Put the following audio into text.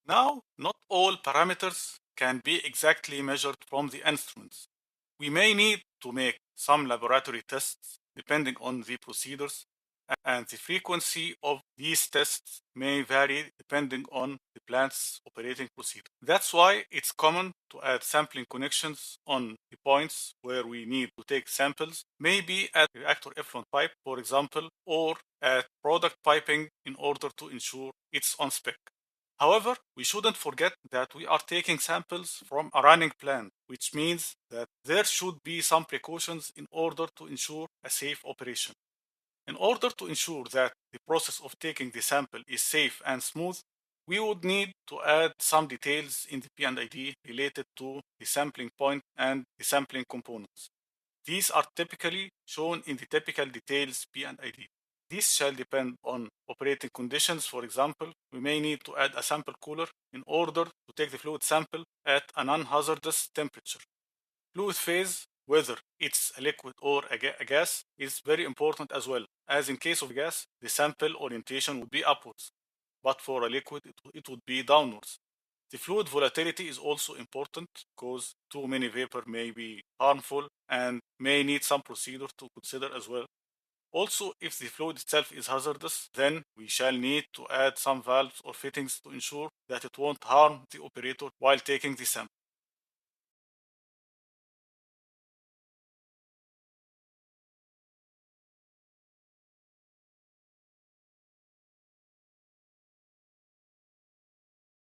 Now, not all parameters can be exactly measured from the instruments. We may need to make some laboratory tests depending on the procedures, and the frequency of these tests may vary depending on the plant's operating procedure. That's why it's common to add sampling connections on the points where we need to take samples, maybe at reactor effluent pipe, for example, or at product piping in order to ensure it's on spec. However, we shouldn't forget that we are taking samples from a running plant, which means that there should be some precautions in order to ensure a safe operation. In order to ensure that the process of taking the sample is safe and smooth, we would need to add some details in the P&ID related to the sampling point and the sampling components. These are typically shown in the typical details P&ID. This shall depend on operating conditions. For example, we may need to add a sample cooler in order to take the fluid sample at a non-hazardous temperature. Fluid phase, whether it's a liquid or a gas, is very important as well, as in case of gas, the sample orientation would be upwards, but for a liquid, it would be downwards. The fluid volatility is also important because too many vapor may be harmful and may need some procedure to consider as well. Also, if the fluid itself is hazardous, then we shall need to add some valves or fittings to ensure that it won't harm the operator while taking the sample.